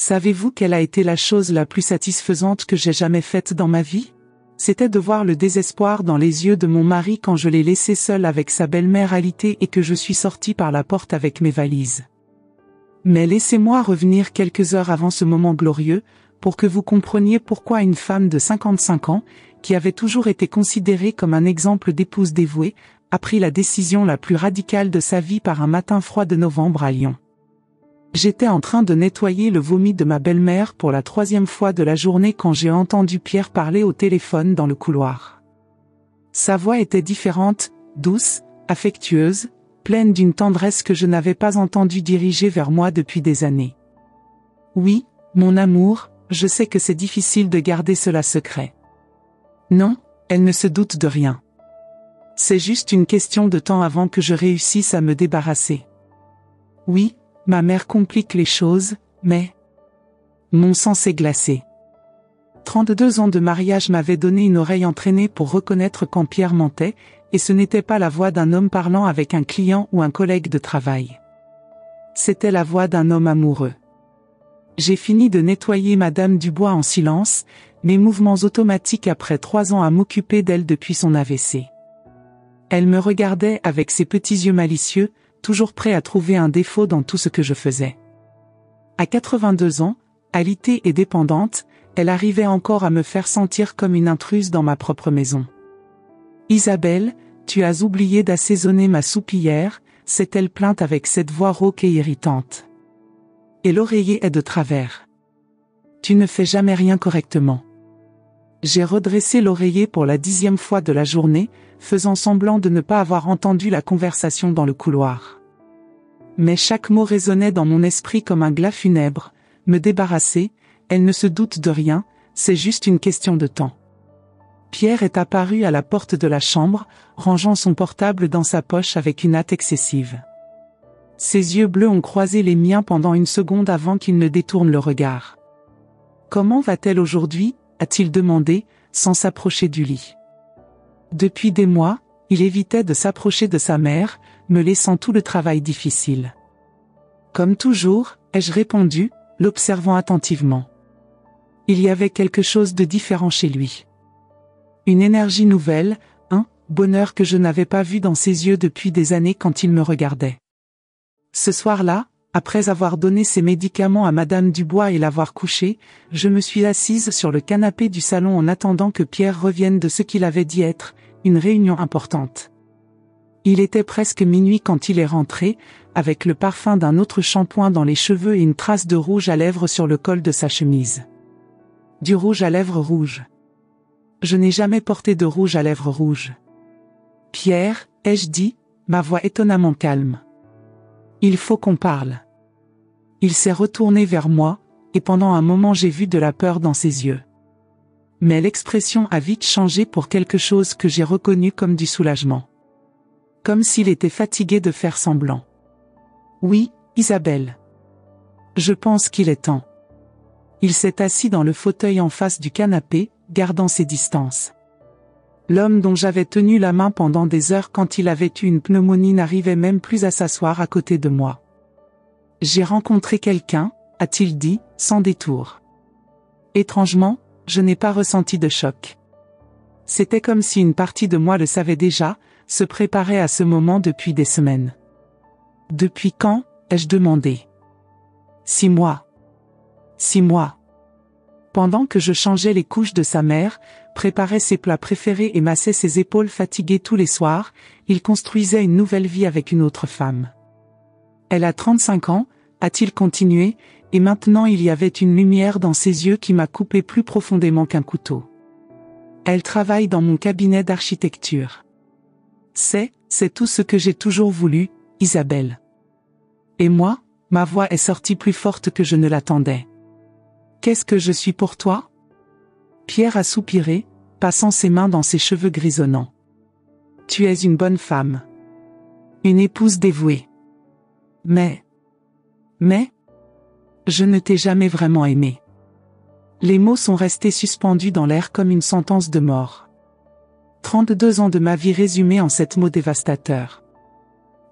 Savez-vous quelle a été la chose la plus satisfaisante que j'ai jamais faite dans ma vie? C'était de voir le désespoir dans les yeux de mon mari quand je l'ai laissé seul avec sa belle-mère alitée et que je suis sorti par la porte avec mes valises. Mais laissez-moi revenir quelques heures avant ce moment glorieux, pour que vous compreniez pourquoi une femme de 55 ans, qui avait toujours été considérée comme un exemple d'épouse dévouée, a pris la décision la plus radicale de sa vie par un matin froid de novembre à Lyon. J'étais en train de nettoyer le vomi de ma belle-mère pour la 3e fois de la journée quand j'ai entendu Pierre parler au téléphone dans le couloir. Sa voix était différente, douce, affectueuse, pleine d'une tendresse que je n'avais pas entendue diriger vers moi depuis des années. Oui, mon amour, je sais que c'est difficile de garder cela secret. Non, elle ne se doute de rien. C'est juste une question de temps avant que je réussisse à me débarrasser. Oui, ma mère complique les choses, mais... Mon sang s'est glacé. 32 ans de mariage m'avaient donné une oreille entraînée pour reconnaître quand Pierre mentait, et ce n'était pas la voix d'un homme parlant avec un client ou un collègue de travail. C'était la voix d'un homme amoureux. J'ai fini de nettoyer Madame Dubois en silence, mes mouvements automatiques après 3 ans à m'occuper d'elle depuis son AVC. Elle me regardait avec ses petits yeux malicieux, toujours prêt à trouver un défaut dans tout ce que je faisais. À 82 ans, alitée et dépendante, elle arrivait encore à me faire sentir comme une intruse dans ma propre maison. « Isabelle, tu as oublié d'assaisonner ma soupe hier », s'est-elle plainte avec cette voix rauque et irritante. Et l'oreiller est de travers. « Tu ne fais jamais rien correctement. » J'ai redressé l'oreiller pour la 10e fois de la journée, faisant semblant de ne pas avoir entendu la conversation dans le couloir. Mais chaque mot résonnait dans mon esprit comme un glas funèbre. Me débarrasser, elle ne se doute de rien, c'est juste une question de temps. Pierre est apparu à la porte de la chambre, rangeant son portable dans sa poche avec une hâte excessive. Ses yeux bleus ont croisé les miens pendant une seconde avant qu'il ne détourne le regard. « Comment va-t-elle aujourd'hui ?» a-t-il demandé, sans s'approcher du lit. Depuis des mois, il évitait de s'approcher de sa mère, me laissant tout le travail difficile. Comme toujours, ai-je répondu, l'observant attentivement. Il y avait quelque chose de différent chez lui. Une énergie nouvelle, un bonheur que je n'avais pas vu dans ses yeux depuis des années quand il me regardait. Ce soir-là, après avoir donné ses médicaments à Madame Dubois et l'avoir couchée, je me suis assise sur le canapé du salon en attendant que Pierre revienne de ce qu'il avait dit être une réunion importante. Il était presque minuit quand il est rentré, avec le parfum d'un autre shampoing dans les cheveux et une trace de rouge à lèvres sur le col de sa chemise. Du rouge à lèvres rouge. Je n'ai jamais porté de rouge à lèvres rouge. Pierre, ai-je dit, ma voix étonnamment calme. Il faut qu'on parle. Il s'est retourné vers moi, et pendant un moment j'ai vu de la peur dans ses yeux. Mais l'expression a vite changé pour quelque chose que j'ai reconnu comme du soulagement. Comme s'il était fatigué de faire semblant. Oui, Isabelle. Je pense qu'il est temps. Il s'est assis dans le fauteuil en face du canapé, gardant ses distances. L'homme dont j'avais tenu la main pendant des heures quand il avait eu une pneumonie n'arrivait même plus à s'asseoir à côté de moi. J'ai rencontré quelqu'un, a-t-il dit, sans détour. Étrangement, je n'ai pas ressenti de choc. C'était comme si une partie de moi le savait déjà, se préparait à ce moment depuis des semaines. Depuis quand, ai-je demandé. 6 mois. 6 mois. Pendant que je changeais les couches de sa mère, préparais ses plats préférés et massais ses épaules fatiguées tous les soirs, il construisait une nouvelle vie avec une autre femme. Elle a 35 ans, a-t-il continué, et maintenant il y avait une lumière dans ses yeux qui m'a coupé plus profondément qu'un couteau. Elle travaille dans mon cabinet d'architecture. C'est tout ce que j'ai toujours voulu, Isabelle. Et moi, ma voix est sortie plus forte que je ne l'attendais. Qu'est-ce que je suis pour toi? Pierre a soupiré, passant ses mains dans ses cheveux grisonnants. Tu es une bonne femme. Une épouse dévouée. Mais, je ne t'ai jamais vraiment aimé. Les mots sont restés suspendus dans l'air comme une sentence de mort. 32 ans de ma vie résumés en 7 mots dévastateurs.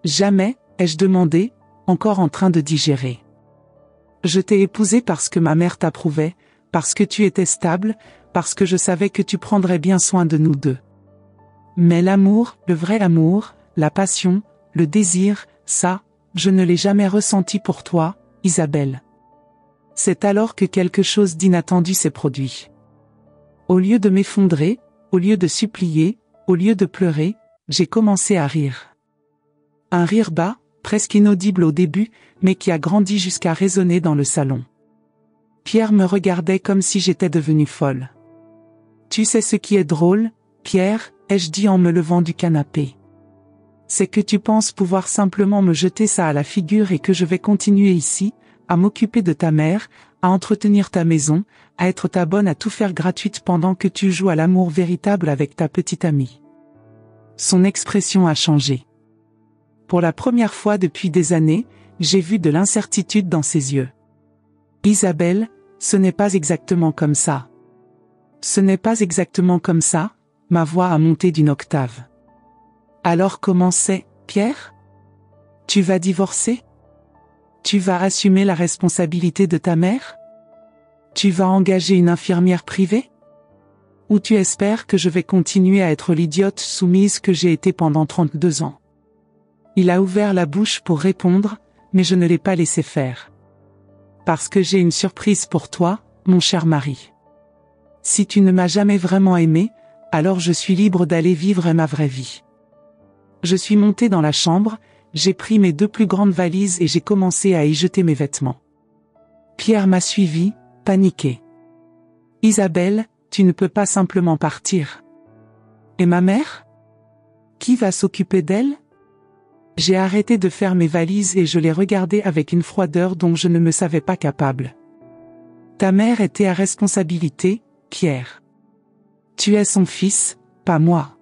Jamais, ai-je demandé, encore en train de digérer. Je t'ai épousé parce que ma mère t'approuvait, parce que tu étais stable, parce que je savais que tu prendrais bien soin de nous deux. Mais l'amour, le vrai amour, la passion, le désir, ça, je ne l'ai jamais ressenti pour toi, Isabelle. C'est alors que quelque chose d'inattendu s'est produit. Au lieu de m'effondrer, au lieu de supplier, au lieu de pleurer, j'ai commencé à rire. Un rire bas, presque inaudible au début, mais qui a grandi jusqu'à résonner dans le salon. Pierre me regardait comme si j'étais devenue folle. Tu sais ce qui est drôle, Pierre, ai-je dit en me levant du canapé. C'est que tu penses pouvoir simplement me jeter ça à la figure et que je vais continuer ici, à m'occuper de ta mère, à entretenir ta maison, à être ta bonne à tout faire gratuite pendant que tu joues à l'amour véritable avec ta petite amie. Son expression a changé. Pour la première fois depuis des années, j'ai vu de l'incertitude dans ses yeux. Isabelle, ce n'est pas exactement comme ça. Ce n'est pas exactement comme ça, ma voix a monté d'une octave. Alors comment c'est, Pierre? Tu vas divorcer? Tu vas assumer la responsabilité de ta mère? Tu vas engager une infirmière privée? Ou tu espères que je vais continuer à être l'idiote soumise que j'ai été pendant 32 ans? Il a ouvert la bouche pour répondre, mais je ne l'ai pas laissé faire. Parce que j'ai une surprise pour toi, mon cher mari. Si tu ne m'as jamais vraiment aimé, alors je suis libre d'aller vivre ma vraie vie. Je suis montée dans la chambre, j'ai pris mes 2 plus grandes valises et j'ai commencé à y jeter mes vêtements. Pierre m'a suivi, paniqué. Isabelle, tu ne peux pas simplement partir. Et ma mère? Qui va s'occuper d'elle? J'ai arrêté de faire mes valises et je les regardais avec une froideur dont je ne me savais pas capable. Ta mère était à responsabilité, Pierre. Tu es son fils, pas moi.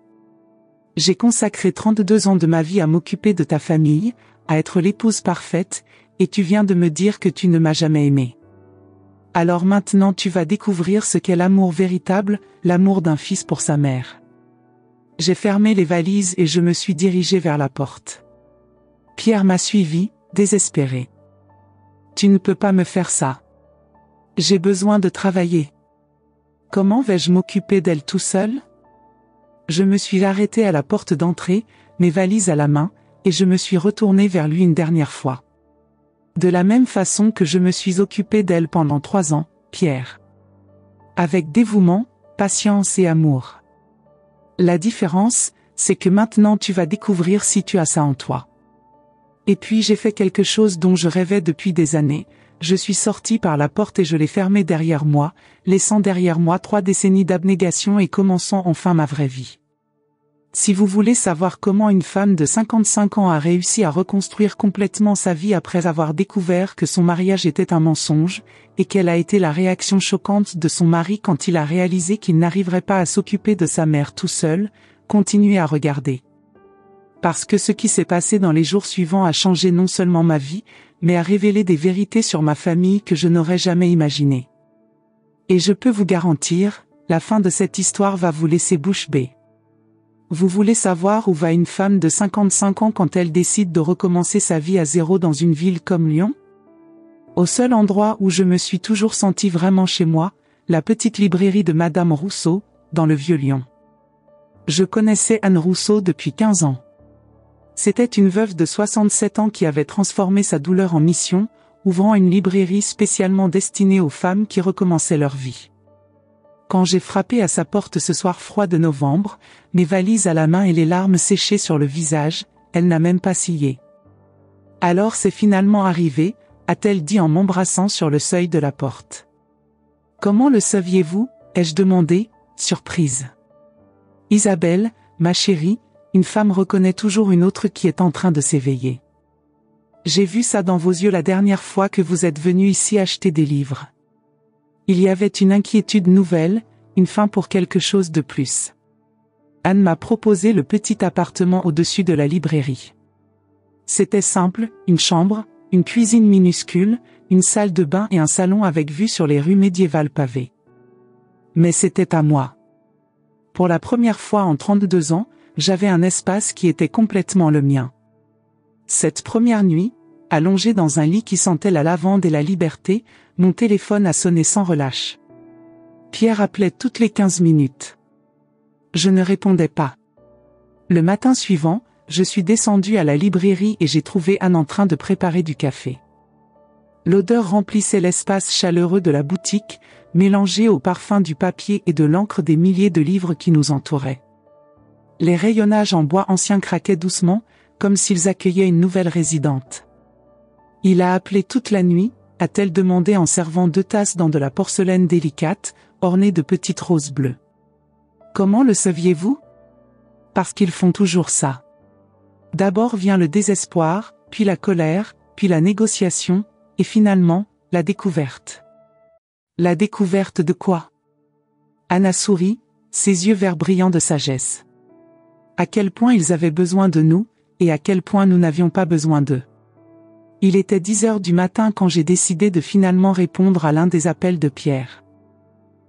J'ai consacré 32 ans de ma vie à m'occuper de ta famille, à être l'épouse parfaite, et tu viens de me dire que tu ne m'as jamais aimé. Alors maintenant tu vas découvrir ce qu'est l'amour véritable, l'amour d'un fils pour sa mère. J'ai fermé les valises et je me suis dirigée vers la porte. Pierre m'a suivi, désespéré. Tu ne peux pas me faire ça. J'ai besoin de travailler. Comment vais-je m'occuper d'elle tout seul? Je me suis arrêtée à la porte d'entrée, mes valises à la main, et je me suis retournée vers lui une dernière fois. De la même façon que je me suis occupée d'elle pendant 3 ans, Pierre. Avec dévouement, patience et amour. La différence, c'est que maintenant tu vas découvrir si tu as ça en toi. Et puis j'ai fait quelque chose dont je rêvais depuis des années, je suis sortie par la porte et je l'ai fermée derrière moi, laissant derrière moi 3 décennies d'abnégation et commençant enfin ma vraie vie. Si vous voulez savoir comment une femme de 55 ans a réussi à reconstruire complètement sa vie après avoir découvert que son mariage était un mensonge, et quelle a été la réaction choquante de son mari quand il a réalisé qu'il n'arriverait pas à s'occuper de sa mère tout seul, continuez à regarder. Parce que ce qui s'est passé dans les jours suivants a changé non seulement ma vie, mais a révélé des vérités sur ma famille que je n'aurais jamais imaginées. Et je peux vous garantir, la fin de cette histoire va vous laisser bouche bée. Vous voulez savoir où va une femme de 55 ans quand elle décide de recommencer sa vie à zéro dans une ville comme Lyon? Au seul endroit où je me suis toujours sentie vraiment chez moi, la petite librairie de Madame Rousseau, dans le Vieux-Lyon. Je connaissais Anne Rousseau depuis 15 ans. C'était une veuve de 67 ans qui avait transformé sa douleur en mission, ouvrant une librairie spécialement destinée aux femmes qui recommençaient leur vie. Quand j'ai frappé à sa porte ce soir froid de novembre, mes valises à la main et les larmes séchées sur le visage, elle n'a même pas scié. Alors c'est finalement arrivé, a-t-elle dit en m'embrassant sur le seuil de la porte. Comment le saviez-vous, ai-je demandé, surprise. Isabelle, ma chérie, une femme reconnaît toujours une autre qui est en train de s'éveiller. J'ai vu ça dans vos yeux la dernière fois que vous êtes venu ici acheter des livres. Il y avait une inquiétude nouvelle, une faim pour quelque chose de plus. Anne m'a proposé le petit appartement au-dessus de la librairie. C'était simple, une chambre, une cuisine minuscule, une salle de bain et un salon avec vue sur les rues médiévales pavées. Mais c'était à moi. Pour la première fois en 32 ans, j'avais un espace qui était complètement le mien. Cette première nuit, allongé dans un lit qui sentait la lavande et la liberté, mon téléphone a sonné sans relâche. Pierre appelait toutes les 15 minutes. Je ne répondais pas. Le matin suivant, je suis descendu à la librairie et j'ai trouvé Anne en train de préparer du café. L'odeur remplissait l'espace chaleureux de la boutique, mélangée au parfum du papier et de l'encre des milliers de livres qui nous entouraient. Les rayonnages en bois ancien craquaient doucement, comme s'ils accueillaient une nouvelle résidente. Il a appelé toute la nuit, a-t-elle demandé en servant 2 tasses dans de la porcelaine délicate, ornée de petites roses bleues. Comment le saviez-vous? Parce qu'ils font toujours ça. D'abord vient le désespoir, puis la colère, puis la négociation, et finalement, la découverte. La découverte de quoi? Anna sourit, ses yeux verts brillants de sagesse. À quel point ils avaient besoin de nous, et à quel point nous n'avions pas besoin d'eux. Il était 10 heures du matin quand j'ai décidé de finalement répondre à l'un des appels de Pierre.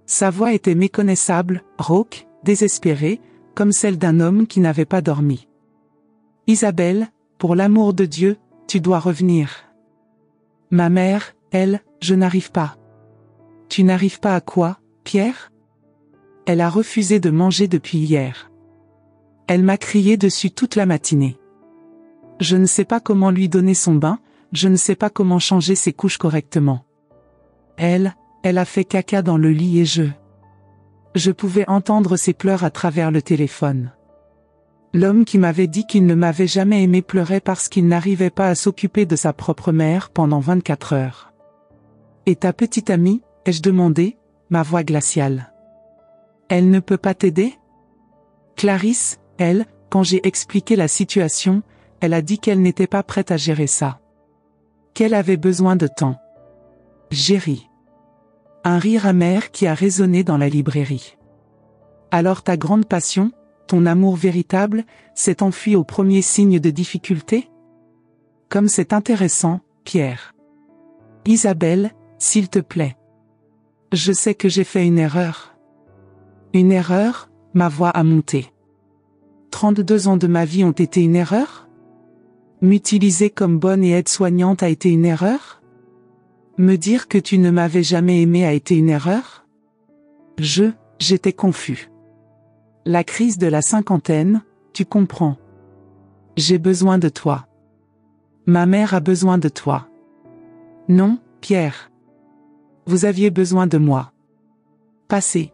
Sa voix était méconnaissable, rauque, désespérée, comme celle d'un homme qui n'avait pas dormi. « Isabelle, pour l'amour de Dieu, tu dois revenir. » Ma mère, elle, je n'arrive pas. « Tu n'arrives pas à quoi, Pierre ? » Elle a refusé de manger depuis hier. Elle m'a crié dessus toute la matinée. Je ne sais pas comment lui donner son bain, je ne sais pas comment changer ses couches correctement. Elle a fait caca dans le lit et je pouvais entendre ses pleurs à travers le téléphone. L'homme qui m'avait dit qu'il ne m'avait jamais aimé pleurait parce qu'il n'arrivait pas à s'occuper de sa propre mère pendant 24 heures. « Et ta petite amie ?» ai-je demandé, ma voix glaciale. « Elle ne peut pas t'aider ?» Clarisse, elle, quand j'ai expliqué la situation, elle a dit qu'elle n'était pas prête à gérer ça. Qu'elle avait besoin de temps. J'ai ri. Un rire amer qui a résonné dans la librairie. Alors ta grande passion, ton amour véritable, s'est enfui au premier signe de difficulté? Comme c'est intéressant, Pierre. Isabelle, s'il te plaît. Je sais que j'ai fait une erreur. Une erreur, ma voix a monté. 32 ans de ma vie ont été une erreur? M'utiliser comme bonne et aide-soignante a été une erreur? Me dire que tu ne m'avais jamais aimé a été une erreur? J'étais confus. La crise de la cinquantaine, tu comprends. J'ai besoin de toi. Ma mère a besoin de toi. Non, Pierre. Vous aviez besoin de moi. Passé.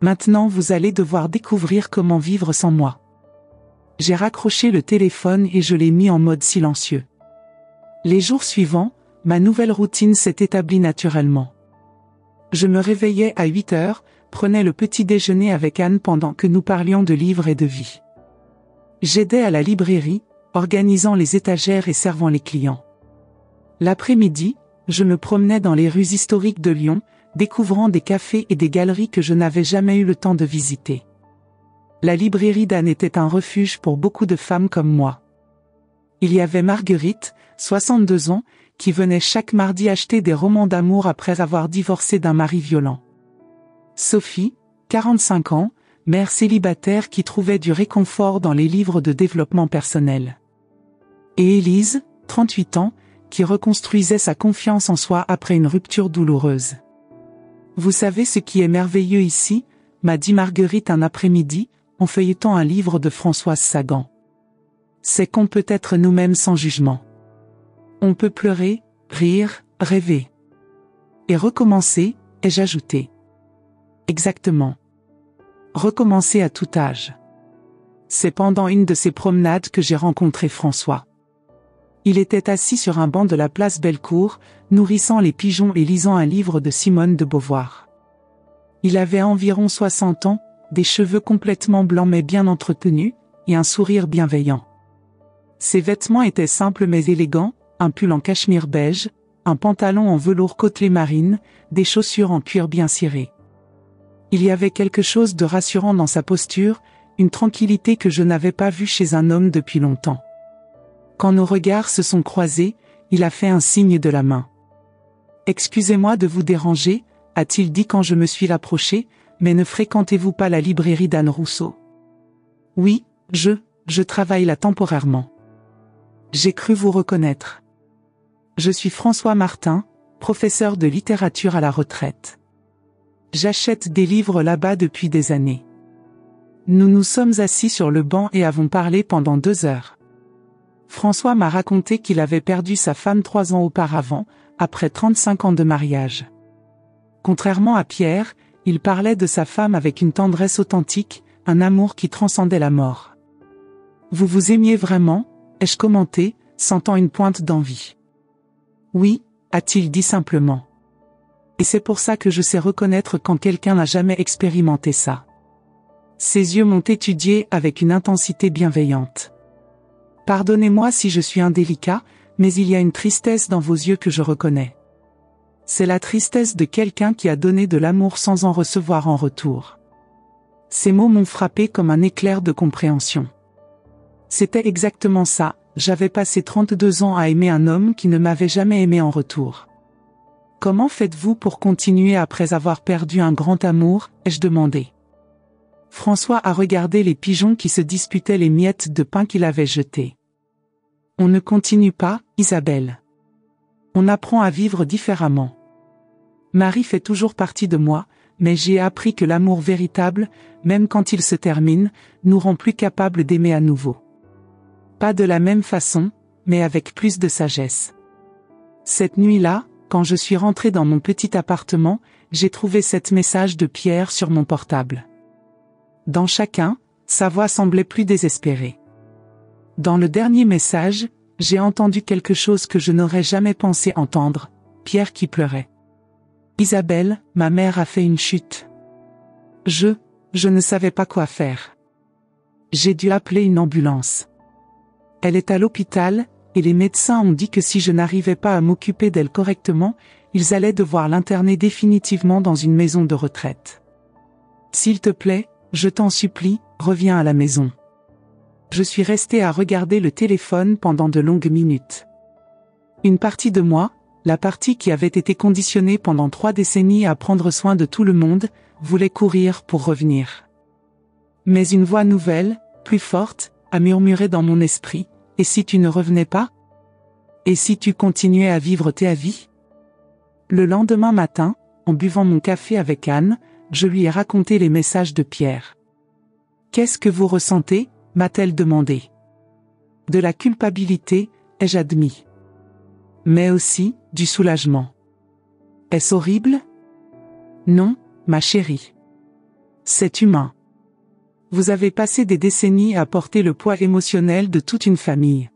Maintenant vous allez devoir découvrir comment vivre sans moi. J'ai raccroché le téléphone et je l'ai mis en mode silencieux. Les jours suivants, ma nouvelle routine s'est établie naturellement. Je me réveillais à 8 heures, prenais le petit déjeuner avec Anne pendant que nous parlions de livres et de vie. J'aidais à la librairie, organisant les étagères et servant les clients. L'après-midi, je me promenais dans les rues historiques de Lyon, découvrant des cafés et des galeries que je n'avais jamais eu le temps de visiter. La librairie d'Anne était un refuge pour beaucoup de femmes comme moi. Il y avait Marguerite, 62 ans, qui venait chaque mardi acheter des romans d'amour après avoir divorcé d'un mari violent. Sophie, 45 ans, mère célibataire qui trouvait du réconfort dans les livres de développement personnel. Et Élise, 38 ans, qui reconstruisait sa confiance en soi après une rupture douloureuse. « Vous savez ce qui est merveilleux ici ?» m'a dit Marguerite un après-midi, en feuilletant un livre de Françoise Sagan. « C'est qu'on peut être nous-mêmes sans jugement. On peut pleurer, rire, rêver. Et recommencer, ai-je ajouté. Exactement. Recommencer à tout âge. C'est pendant une de ces promenades que j'ai rencontré François. Il était assis sur un banc de la place Bellecour, nourrissant les pigeons et lisant un livre de Simone de Beauvoir. Il avait environ 60 ans, des cheveux complètement blancs mais bien entretenus, et un sourire bienveillant. Ses vêtements étaient simples mais élégants, un pull en cachemire beige, un pantalon en velours côtelé marine, des chaussures en cuir bien ciré. Il y avait quelque chose de rassurant dans sa posture, une tranquillité que je n'avais pas vue chez un homme depuis longtemps. Quand nos regards se sont croisés, il a fait un signe de la main. « Excusez-moi de vous déranger », a-t-il dit quand je me suis approché, « mais ne fréquentez-vous pas la librairie d'Anne Rousseau ?»« Oui, je travaille là temporairement. » J'ai cru vous reconnaître. Je suis François Martin, professeur de littérature à la retraite. J'achète des livres là-bas depuis des années. Nous nous sommes assis sur le banc et avons parlé pendant 2 heures. François m'a raconté qu'il avait perdu sa femme 3 ans auparavant, après 35 ans de mariage. Contrairement à Pierre, il parlait de sa femme avec une tendresse authentique, un amour qui transcendait la mort. « Vous vous aimiez vraiment ?» ai-je commenté, sentant une pointe d'envie. « Oui », a-t-il dit simplement. Et c'est pour ça que je sais reconnaître quand quelqu'un n'a jamais expérimenté ça. Ses yeux m'ont étudié avec une intensité bienveillante. « Pardonnez-moi si je suis indélicat, mais il y a une tristesse dans vos yeux que je reconnais. C'est la tristesse de quelqu'un qui a donné de l'amour sans en recevoir en retour. » Ces mots m'ont frappé comme un éclair de compréhension. C'était exactement ça, j'avais passé 32 ans à aimer un homme qui ne m'avait jamais aimé en retour. « Comment faites-vous pour continuer après avoir perdu un grand amour ?» ai-je demandé. François a regardé les pigeons qui se disputaient les miettes de pain qu'il avait jetées. « On ne continue pas, Isabelle. On apprend à vivre différemment. Marie fait toujours partie de moi, mais j'ai appris que l'amour véritable, même quand il se termine, nous rend plus capables d'aimer à nouveau. Pas de la même façon, mais avec plus de sagesse. Cette nuit-là, quand je suis rentré dans mon petit appartement, j'ai trouvé cet message de Pierre sur mon portable. Dans chacun, sa voix semblait plus désespérée. Dans le dernier message, j'ai entendu quelque chose que je n'aurais jamais pensé entendre, Pierre qui pleurait. « Isabelle, ma mère a fait une chute. Je ne savais pas quoi faire. J'ai dû appeler une ambulance. Elle est à l'hôpital, et les médecins ont dit que si je n'arrivais pas à m'occuper d'elle correctement, ils allaient devoir l'interner définitivement dans une maison de retraite. S'il te plaît, je t'en supplie, reviens à la maison. » Je suis resté à regarder le téléphone pendant de longues minutes. Une partie de moi, la partie qui avait été conditionnée pendant 3 décennies à prendre soin de tout le monde, voulait courir pour revenir. Mais une voix nouvelle, plus forte, a murmuré dans mon esprit, « Et si tu ne revenais pas? Et si tu continuais à vivre ta vie ?» Le lendemain matin, en buvant mon café avec Anne, je lui ai raconté les messages de Pierre. « Qu'est-ce que vous ressentez ?» m'a-t-elle demandé. « De la culpabilité, ai-je admis. Mais aussi, du soulagement. Est-ce horrible? Non, ma chérie. C'est humain. Vous avez passé des décennies à porter le poids émotionnel de toute une famille.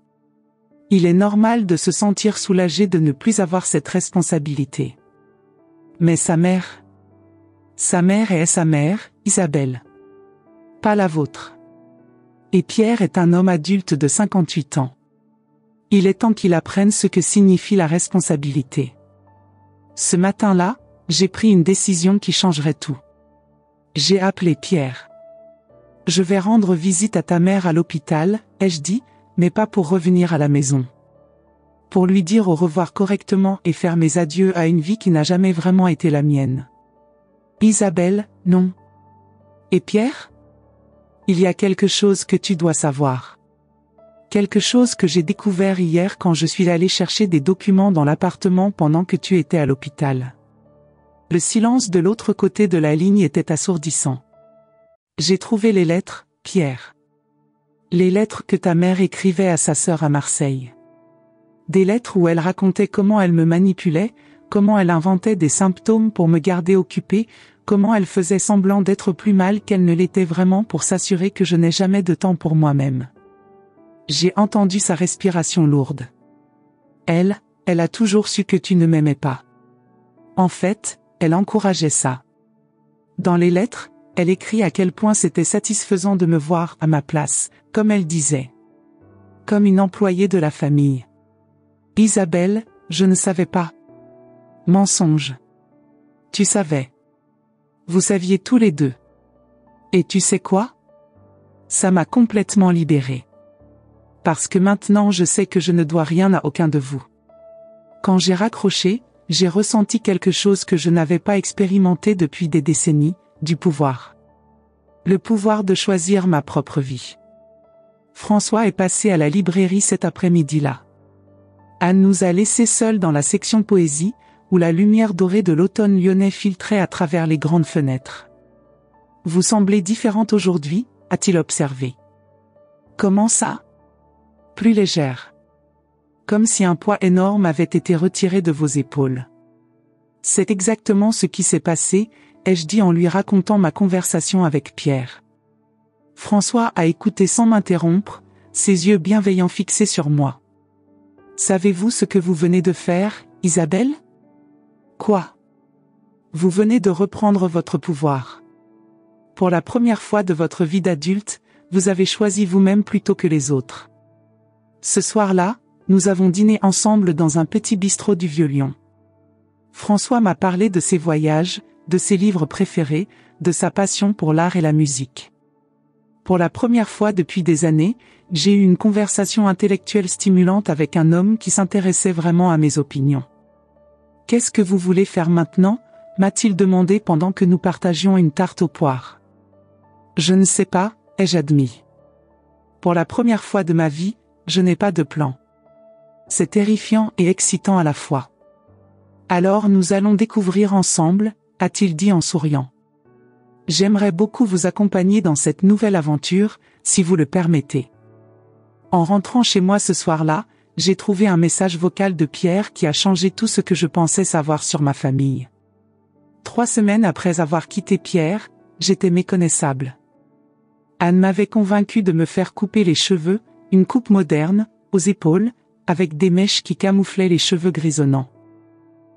Il est normal de se sentir soulagé de ne plus avoir cette responsabilité. Mais sa mère est sa mère, Isabelle. Pas la vôtre. Et Pierre est un homme adulte de 58 ans. Il est temps qu'il apprenne ce que signifie la responsabilité. Ce matin-là, j'ai pris une décision qui changerait tout. J'ai appelé Pierre. « Je vais rendre visite à ta mère à l'hôpital », ai-je dit, mais pas pour revenir à la maison. Pour lui dire au revoir correctement et faire mes adieux à une vie qui n'a jamais vraiment été la mienne. « Isabelle, non. » « Et Pierre ? Il y a quelque chose que tu dois savoir. Quelque chose que j'ai découvert hier quand je suis allé chercher des documents dans l'appartement pendant que tu étais à l'hôpital. » Le silence de l'autre côté de la ligne était assourdissant. « J'ai trouvé les lettres, Pierre. Les lettres que ta mère écrivait à sa sœur à Marseille. Des lettres où elle racontait comment elle me manipulait, comment elle inventait des symptômes pour me garder occupée, comment elle faisait semblant d'être plus mal qu'elle ne l'était vraiment pour s'assurer que je n'ai jamais de temps pour moi-même. J'ai entendu sa respiration lourde. Elle a toujours su que tu ne m'aimais pas. En fait, elle encourageait ça. Dans les lettres, elle écrit à quel point c'était satisfaisant de me voir à ma place, comme elle disait. Comme une employée de la famille. Isabelle, je ne savais pas. Mensonge. Tu savais. Vous saviez tous les deux. Et tu sais quoi? Ça m'a complètement libérée. Parce que maintenant je sais que je ne dois rien à aucun de vous. Quand j'ai raccroché, j'ai ressenti quelque chose que je n'avais pas expérimenté depuis des décennies, du pouvoir. Le pouvoir de choisir ma propre vie. François est passé à la librairie cet après-midi-là. Anne nous a laissés seuls dans la section poésie, où la lumière dorée de l'automne lyonnais filtrait à travers les grandes fenêtres. Vous semblez différente aujourd'hui, a-t-il observé. Comment ça? Plus légère. Comme si un poids énorme avait été retiré de vos épaules. C'est exactement ce qui s'est passé, ai-je dit en lui racontant ma conversation avec Pierre. François a écouté sans m'interrompre, ses yeux bienveillants fixés sur moi. Savez-vous ce que vous venez de faire, Isabelle? Quoi? Vous venez de reprendre votre pouvoir. Pour la première fois de votre vie d'adulte, vous avez choisi vous-même plutôt que les autres. Ce soir-là, nous avons dîné ensemble dans un petit bistrot du Vieux-Lyon. François m'a parlé de ses voyages, de ses livres préférés, de sa passion pour l'art et la musique. Pour la première fois depuis des années, j'ai eu une conversation intellectuelle stimulante avec un homme qui s'intéressait vraiment à mes opinions. « Qu'est-ce que vous voulez faire maintenant ?» m'a-t-il demandé pendant que nous partagions une tarte aux poires. « Je ne sais pas », ai-je admis. Pour la première fois de ma vie, je n'ai pas de plan. C'est terrifiant et excitant à la fois. Alors nous allons découvrir ensemble, a-t-il dit en souriant. J'aimerais beaucoup vous accompagner dans cette nouvelle aventure, si vous le permettez. En rentrant chez moi ce soir-là, j'ai trouvé un message vocal de Pierre qui a changé tout ce que je pensais savoir sur ma famille. 3 semaines après avoir quitté Pierre, j'étais méconnaissable. Anne m'avait convaincu de me faire couper les cheveux, une coupe moderne, aux épaules, avec des mèches qui camouflaient les cheveux grisonnants.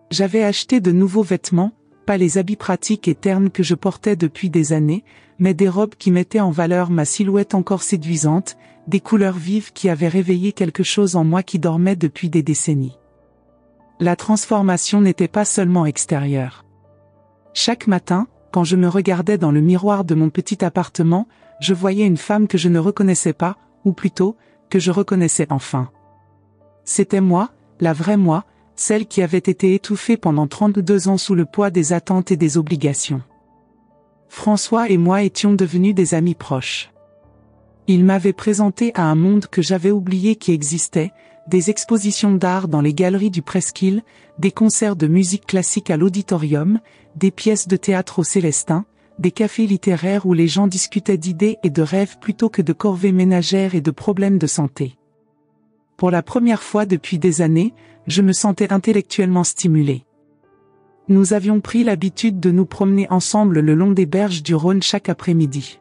J'avais acheté de nouveaux vêtements, pas les habits pratiques et ternes que je portais depuis des années, mais des robes qui mettaient en valeur ma silhouette encore séduisante, des couleurs vives qui avaient réveillé quelque chose en moi qui dormait depuis des décennies. La transformation n'était pas seulement extérieure. Chaque matin, quand je me regardais dans le miroir de mon petit appartement, je voyais une femme que je ne reconnaissais pas, ou plutôt, que je reconnaissais enfin. C'était moi, la vraie moi, celle qui avait été étouffée pendant 32 ans sous le poids des attentes et des obligations. François et moi étions devenus des amis proches. Il m'avait présenté à un monde que j'avais oublié qui existait, des expositions d'art dans les galeries du Presqu'île, des concerts de musique classique à l'auditorium, des pièces de théâtre au Célestin, des cafés littéraires où les gens discutaient d'idées et de rêves plutôt que de corvées ménagères et de problèmes de santé. Pour la première fois depuis des années, je me sentais intellectuellement stimulé. Nous avions pris l'habitude de nous promener ensemble le long des berges du Rhône chaque après-midi.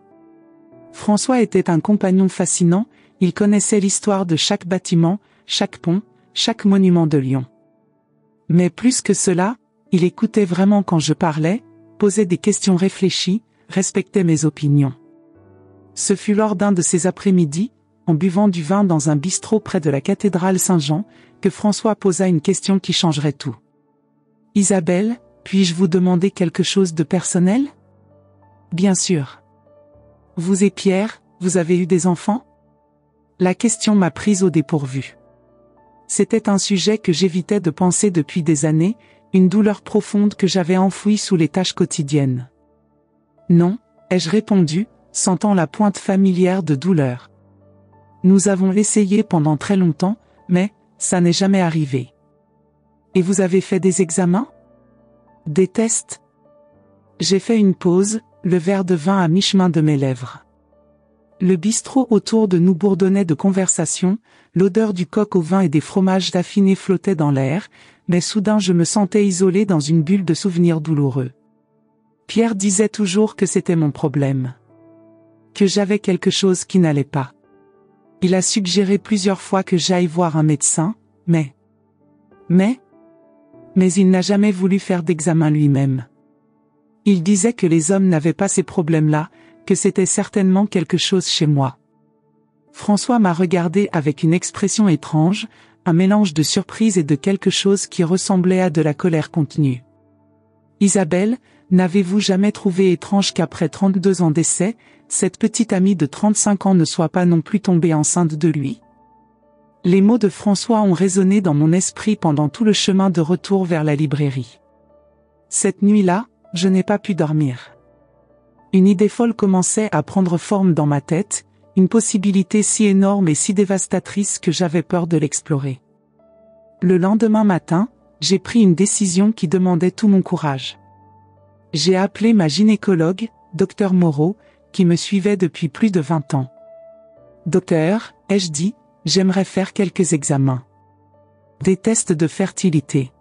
François était un compagnon fascinant, il connaissait l'histoire de chaque bâtiment, chaque pont, chaque monument de Lyon. Mais plus que cela, il écoutait vraiment quand je parlais, posait des questions réfléchies, respectait mes opinions. Ce fut lors d'un de ces après-midi, en buvant du vin dans un bistrot près de la cathédrale Saint-Jean, que François posa une question qui changerait tout. « Isabelle, puis-je vous demander quelque chose de personnel ?»« Bien sûr. »« Vous et Pierre, vous avez eu des enfants ?» La question m'a prise au dépourvu. C'était un sujet que j'évitais de penser depuis des années, une douleur profonde que j'avais enfouie sous les tâches quotidiennes. « Non », ai-je répondu, sentant la pointe familière de douleur. « Nous avons essayé pendant très longtemps, mais ça n'est jamais arrivé. » « Et vous avez fait des examens ? » ? « Des tests ? » J'ai fait une pause, le verre de vin à mi-chemin de mes lèvres. Le bistrot autour de nous bourdonnait de conversation, l'odeur du coq au vin et des fromages affinés flottait dans l'air, mais soudain je me sentais isolé dans une bulle de souvenirs douloureux. Pierre disait toujours que c'était mon problème. Que j'avais quelque chose qui n'allait pas. Il a suggéré plusieurs fois que j'aille voir un médecin, mais il n'a jamais voulu faire d'examen lui-même. Il disait que les hommes n'avaient pas ces problèmes-là, que c'était certainement quelque chose chez moi. François m'a regardé avec une expression étrange, un mélange de surprise et de quelque chose qui ressemblait à de la colère contenue. « Isabelle, n'avez-vous jamais trouvé étrange qu'après 32 ans d'essai, cette petite amie de 35 ans ne soit pas non plus tombée enceinte de lui ?» Les mots de François ont résonné dans mon esprit pendant tout le chemin de retour vers la librairie. Cette nuit-là, je n'ai pas pu dormir. Une idée folle commençait à prendre forme dans ma tête, une possibilité si énorme et si dévastatrice que j'avais peur de l'explorer. Le lendemain matin, j'ai pris une décision qui demandait tout mon courage. J'ai appelé ma gynécologue, Dr Moreau, qui me suivait depuis plus de 20 ans. Docteur, ai-je dit, j'aimerais faire quelques examens. Des tests de fertilité.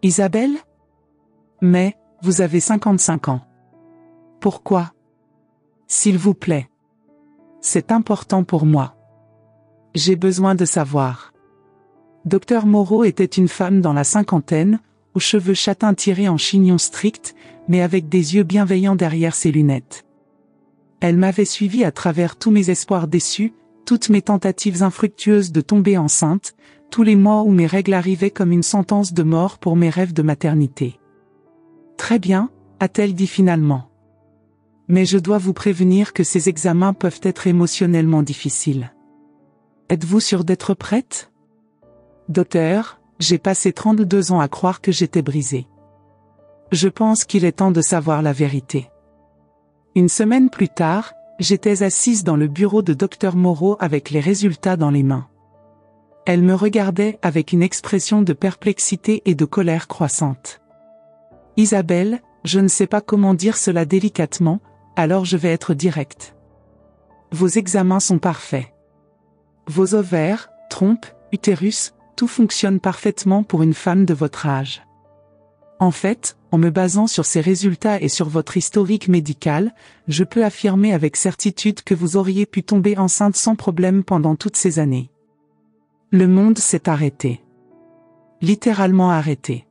Isabelle? Mais, vous avez 55 ans. Pourquoi? S'il vous plaît. C'est important pour moi. J'ai besoin de savoir. Dr Moreau était une femme dans la cinquantaine, aux cheveux châtains tirés en chignon strict, mais avec des yeux bienveillants derrière ses lunettes. Elle m'avait suivi à travers tous mes espoirs déçus, toutes mes tentatives infructueuses de tomber enceinte, tous les mois où mes règles arrivaient comme une sentence de mort pour mes rêves de maternité. Très bien, a-t-elle dit finalement. Mais je dois vous prévenir que ces examens peuvent être émotionnellement difficiles. Êtes-vous sûre d'être prête? Docteur, j'ai passé 32 ans à croire que j'étais brisée. Je pense qu'il est temps de savoir la vérité. Une semaine plus tard, j'étais assise dans le bureau de Dr Moreau avec les résultats dans les mains. Elle me regardait avec une expression de perplexité et de colère croissante. Isabelle, je ne sais pas comment dire cela délicatement, alors je vais être directe. Vos examens sont parfaits. Vos ovaires, trompes, utérus, tout fonctionne parfaitement pour une femme de votre âge. En fait, en me basant sur ces résultats et sur votre historique médical, je peux affirmer avec certitude que vous auriez pu tomber enceinte sans problème pendant toutes ces années. Le monde s'est arrêté. Littéralement arrêté.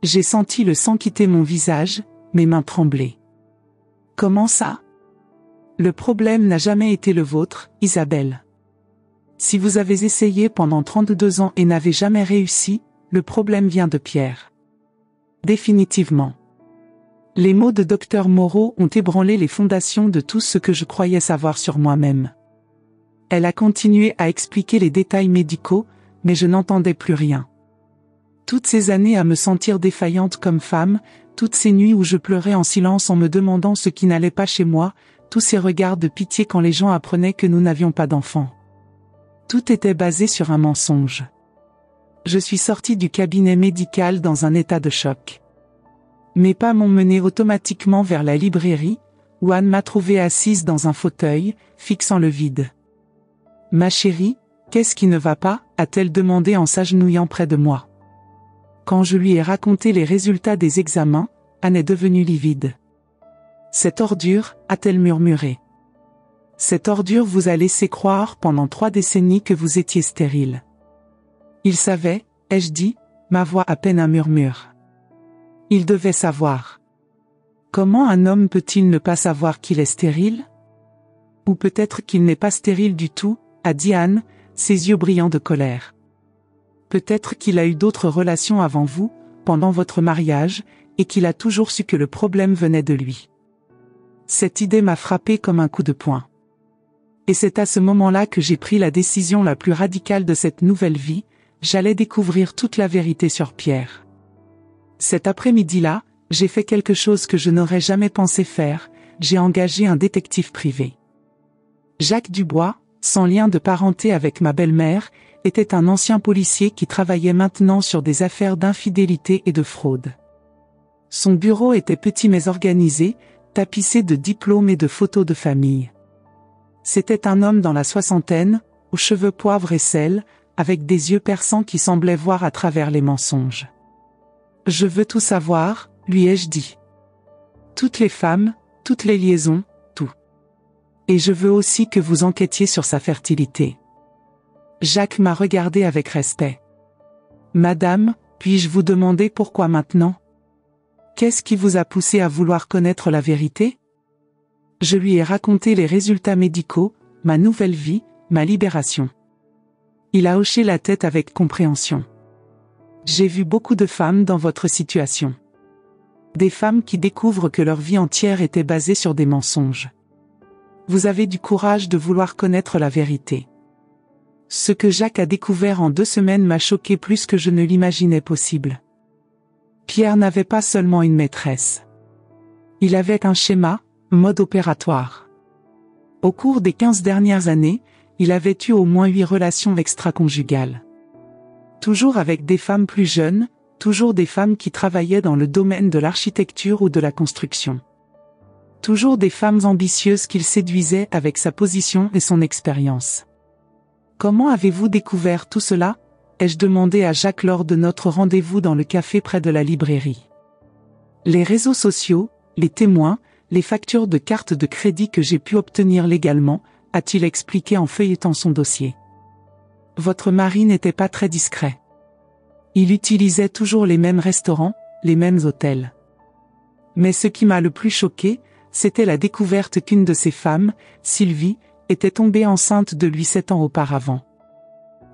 J'ai senti le sang quitter mon visage, mes mains tremblaient. Comment ça? Le problème n'a jamais été le vôtre, Isabelle. Si vous avez essayé pendant 32 ans et n'avez jamais réussi, le problème vient de Pierre. Définitivement. Les mots de Dr Moreau ont ébranlé les fondations de tout ce que je croyais savoir sur moi-même. Elle a continué à expliquer les détails médicaux, mais je n'entendais plus rien. Toutes ces années à me sentir défaillante comme femme, toutes ces nuits où je pleurais en silence en me demandant ce qui n'allait pas chez moi, tous ces regards de pitié quand les gens apprenaient que nous n'avions pas d'enfants. Tout était basé sur un mensonge. Je suis sortie du cabinet médical dans un état de choc. Mes pas m'ont mené automatiquement vers la librairie, où Anne m'a trouvée assise dans un fauteuil, fixant le vide. « Ma chérie, qu'est-ce qui ne va pas ?» a-t-elle demandé en s'agenouillant près de moi. Quand je lui ai raconté les résultats des examens, Anne est devenue livide. « Cette ordure » a-t-elle murmuré. « Cette ordure vous a laissé croire pendant 3 décennies que vous étiez stérile. » Il savait, ai-je dit, ma voix à peine un murmure. Il devait savoir. Comment un homme peut-il ne pas savoir qu'il est stérile? Ou peut-être qu'il n'est pas stérile du tout, a dit Anne, ses yeux brillants de colère. Peut-être qu'il a eu d'autres relations avant vous, pendant votre mariage, et qu'il a toujours su que le problème venait de lui. Cette idée m'a frappé comme un coup de poing. Et c'est à ce moment-là que j'ai pris la décision la plus radicale de cette nouvelle vie. J'allais découvrir toute la vérité sur Pierre. Cet après-midi-là, j'ai fait quelque chose que je n'aurais jamais pensé faire, j'ai engagé un détective privé. Jacques Dubois, sans lien de parenté avec ma belle-mère, était un ancien policier qui travaillait maintenant sur des affaires d'infidélité et de fraude. Son bureau était petit mais organisé, tapissé de diplômes et de photos de famille. C'était un homme dans la soixantaine, aux cheveux poivre et sel, avec des yeux perçants qui semblaient voir à travers les mensonges. « Je veux tout savoir », lui ai-je dit. « Toutes les femmes, toutes les liaisons, tout. Et je veux aussi que vous enquêtiez sur sa fertilité. » Jacques m'a regardé avec respect. « Madame, puis-je vous demander pourquoi maintenant? Qu'est-ce qui vous a poussé à vouloir connaître la vérité? » Je lui ai raconté les résultats médicaux, ma nouvelle vie, ma libération. Il a hoché la tête avec compréhension. J'ai vu beaucoup de femmes dans votre situation. Des femmes qui découvrent que leur vie entière était basée sur des mensonges. Vous avez du courage de vouloir connaître la vérité. Ce que Jacques a découvert en 2 semaines m'a choqué plus que je ne l'imaginais possible. Pierre n'avait pas seulement une maîtresse. Il avait un schéma, mode opératoire. Au cours des 15 dernières années, il avait eu au moins 8 relations extra-conjugales. Toujours avec des femmes plus jeunes, toujours des femmes qui travaillaient dans le domaine de l'architecture ou de la construction. Toujours des femmes ambitieuses qu'il séduisait avec sa position et son expérience. Comment avez-vous découvert tout cela ? Ai-je demandé à Jacques lors de notre rendez-vous dans le café près de la librairie. Les réseaux sociaux, les témoins, les factures de cartes de crédit que j'ai pu obtenir légalement, a-t-il expliqué en feuilletant son dossier. Votre mari n'était pas très discret. Il utilisait toujours les mêmes restaurants, les mêmes hôtels. Mais ce qui m'a le plus choqué, c'était la découverte qu'une de ses femmes, Sylvie, était tombée enceinte de lui 7 ans auparavant.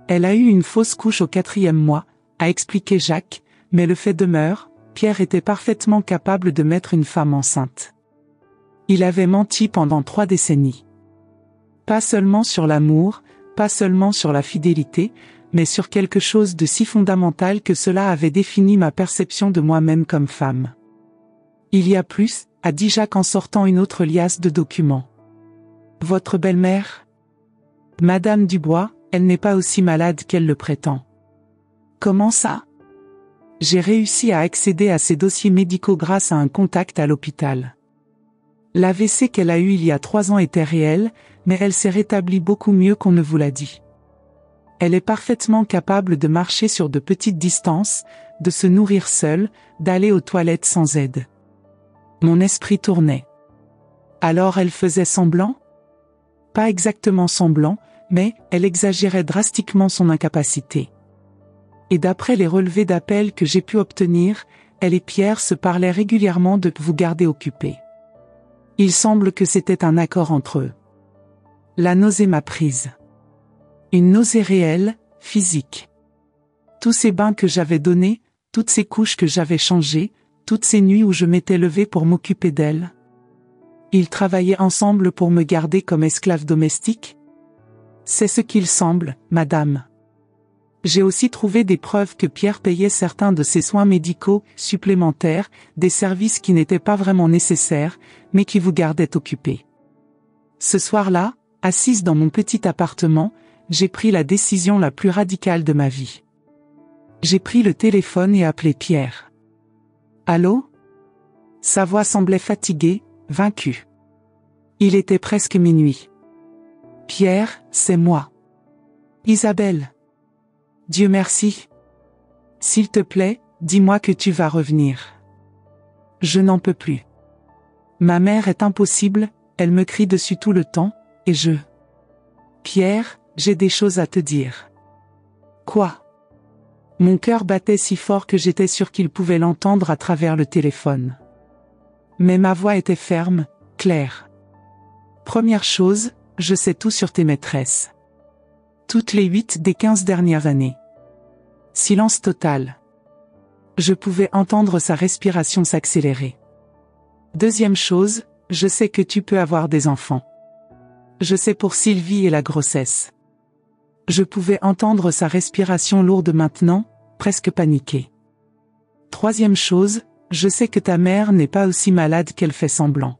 Elle a eu une fausse couche au 4e mois, a expliqué Jacques, mais le fait demeure, Pierre était parfaitement capable de mettre une femme enceinte. Il avait menti pendant 3 décennies. Pas seulement sur l'amour, pas seulement sur la fidélité, mais sur quelque chose de si fondamental que cela avait défini ma perception de moi-même comme femme. Il y a plus, a dit Jacques en sortant une autre liasse de documents. Votre belle-mère ? Madame Dubois, elle n'est pas aussi malade qu'elle le prétend. Comment ça ? J'ai réussi à accéder à ses dossiers médicaux grâce à un contact à l'hôpital. L'AVC qu'elle a eu il y a 3 ans était réel, mais elle s'est rétablie beaucoup mieux qu'on ne vous l'a dit. Elle est parfaitement capable de marcher sur de petites distances, de se nourrir seule, d'aller aux toilettes sans aide. Mon esprit tournait. Alors elle faisait semblant ? Pas exactement semblant, mais elle exagérait drastiquement son incapacité. Et d'après les relevés d'appels que j'ai pu obtenir, elle et Pierre se parlaient régulièrement de vous garder occupé. Il semble que c'était un accord entre eux. La nausée m'a prise. Une nausée réelle, physique. Tous ces bains que j'avais donnés, toutes ces couches que j'avais changées, toutes ces nuits où je m'étais levé pour m'occuper d'elle. Ils travaillaient ensemble pour me garder comme esclave domestique ? C'est ce qu'il semble, madame. J'ai aussi trouvé des preuves que Pierre payait certains de ses soins médicaux supplémentaires, des services qui n'étaient pas vraiment nécessaires, mais qui vous gardaient occupé. Ce soir-là, assise dans mon petit appartement, j'ai pris la décision la plus radicale de ma vie. J'ai pris le téléphone et appelé Pierre. Allô ? Sa voix semblait fatiguée, vaincue. Il était presque minuit. Pierre, c'est moi. Isabelle. Dieu merci. S'il te plaît, dis-moi que tu vas revenir. Je n'en peux plus. Ma mère est impossible, elle me crie dessus tout le temps, et je... Pierre, j'ai des choses à te dire. Quoi ? Mon cœur battait si fort que j'étais sûr qu'il pouvait l'entendre à travers le téléphone. Mais ma voix était ferme, claire. Première chose, je sais tout sur tes maîtresses. Toutes les 8 des 15 dernières années. Silence total. Je pouvais entendre sa respiration s'accélérer. Deuxième chose, je sais que tu peux avoir des enfants. Je sais pour Sylvie et la grossesse. Je pouvais entendre sa respiration lourde maintenant, presque paniquée. Troisième chose, je sais que ta mère n'est pas aussi malade qu'elle fait semblant.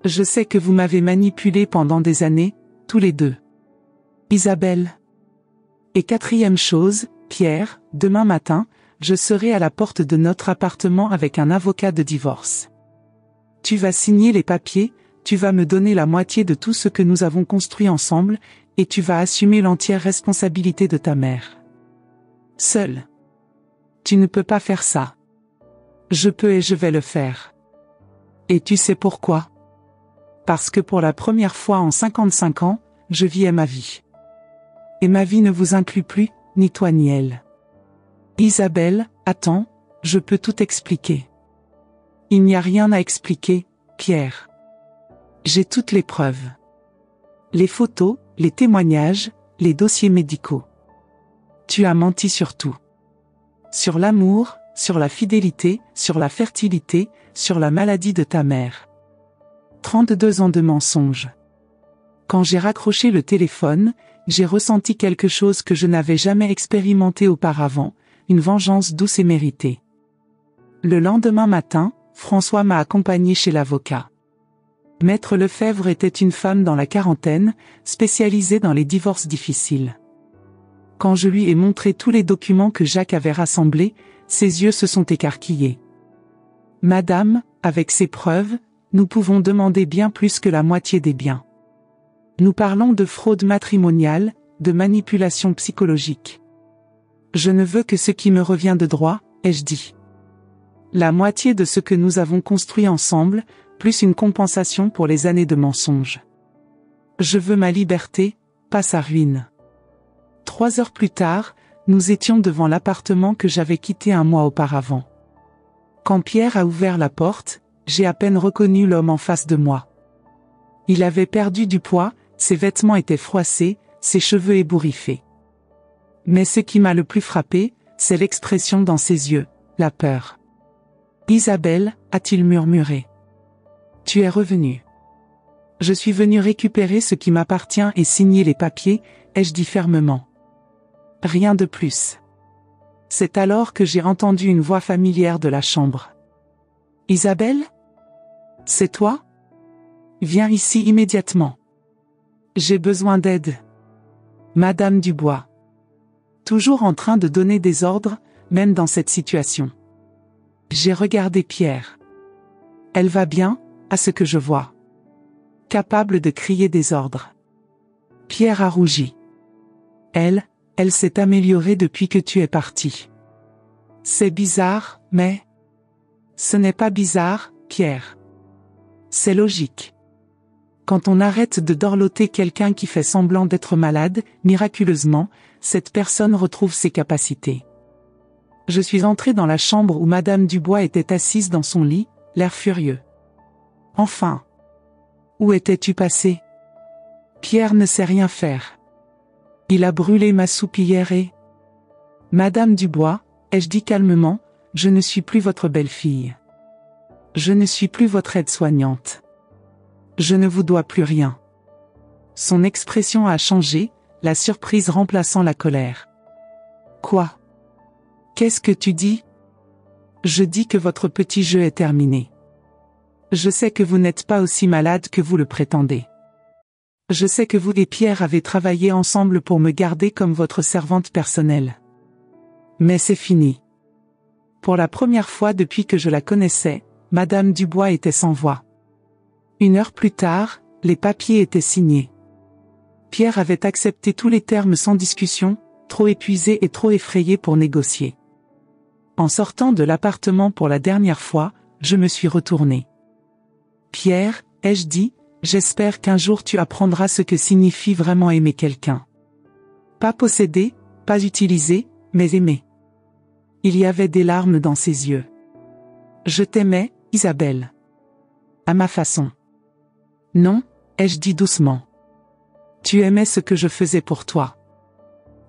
Je sais que vous m'avez manipulé pendant des années, tous les deux. Isabelle. Et quatrième chose, Pierre, demain matin, je serai à la porte de notre appartement avec un avocat de divorce. Tu vas signer les papiers, tu vas me donner la moitié de tout ce que nous avons construit ensemble, et tu vas assumer l'entière responsabilité de ta mère. Seul. Tu ne peux pas faire ça. Je peux et je vais le faire. Et tu sais pourquoi ? Parce que pour la première fois en 55 ans, je vivais ma vie. Et ma vie ne vous inclut plus, ni toi ni elle. Isabelle, attends, je peux tout expliquer. Il n'y a rien à expliquer, Pierre. J'ai toutes les preuves. Les photos, les témoignages, les dossiers médicaux. Tu as menti sur tout. Sur l'amour, sur la fidélité, sur la fertilité, sur la maladie de ta mère. 32 ans de mensonges. Quand j'ai raccroché le téléphone, j'ai ressenti quelque chose que je n'avais jamais expérimenté auparavant, une vengeance douce et méritée. Le lendemain matin, François m'a accompagné chez l'avocat. Maître Lefebvre était une femme dans la quarantaine, spécialisée dans les divorces difficiles. Quand je lui ai montré tous les documents que Jacques avait rassemblés, ses yeux se sont écarquillés. Madame, avec ces preuves, nous pouvons demander bien plus que la moitié des biens. Nous parlons de fraude matrimoniale, de manipulation psychologique. Je ne veux que ce qui me revient de droit, ai-je dit. La moitié de ce que nous avons construit ensemble, plus une compensation pour les années de mensonges. Je veux ma liberté, pas sa ruine. 3 heures plus tard, nous étions devant l'appartement que j'avais quitté un mois auparavant. Quand Pierre a ouvert la porte, j'ai à peine reconnu l'homme en face de moi. Il avait perdu du poids, ses vêtements étaient froissés, ses cheveux ébouriffés. Mais ce qui m'a le plus frappé, c'est l'expression dans ses yeux, la peur. « Isabelle » a-t-il murmuré. « Tu es revenue. »« Je suis venu récupérer ce qui m'appartient et signer les papiers », ai-je dit fermement. Rien de plus. C'est alors que j'ai entendu une voix familière de la chambre. « Isabelle ? C'est toi ? Viens ici immédiatement. J'ai besoin d'aide. » Madame Dubois. Toujours en train de donner des ordres, même dans cette situation. J'ai regardé Pierre. Elle va bien, à ce que je vois. Capable de crier des ordres. Pierre a rougi. Elle s'est améliorée depuis que tu es parti. C'est bizarre, mais... Ce n'est pas bizarre, Pierre. C'est logique. Quand on arrête de dorloter quelqu'un qui fait semblant d'être malade, miraculeusement, cette personne retrouve ses capacités. Je suis entré dans la chambre où Madame Dubois était assise dans son lit, l'air furieux. Enfin. Où étais-tu passé? Pierre ne sait rien faire. Il a brûlé ma soupe hier et... Madame Dubois, ai-je dit calmement, je ne suis plus votre belle-fille. Je ne suis plus votre aide-soignante. Je ne vous dois plus rien. Son expression a changé, la surprise remplaçant la colère. Quoi? Qu'est-ce que tu dis? Je dis que votre petit jeu est terminé. Je sais que vous n'êtes pas aussi malade que vous le prétendez. Je sais que vous et Pierre avez travaillé ensemble pour me garder comme votre servante personnelle. Mais c'est fini. Pour la première fois depuis que je la connaissais, Madame Dubois était sans voix. 1 heure plus tard, les papiers étaient signés. Pierre avait accepté tous les termes sans discussion, trop épuisé et trop effrayé pour négocier. En sortant de l'appartement pour la dernière fois, je me suis retourné. Pierre, ai-je dit, j'espère qu'un jour tu apprendras ce que signifie vraiment aimer quelqu'un. Pas posséder, pas utiliser, mais aimer. Il y avait des larmes dans ses yeux. Je t'aimais, Isabelle. À ma façon. Non, ai-je dit doucement. Tu aimais ce que je faisais pour toi.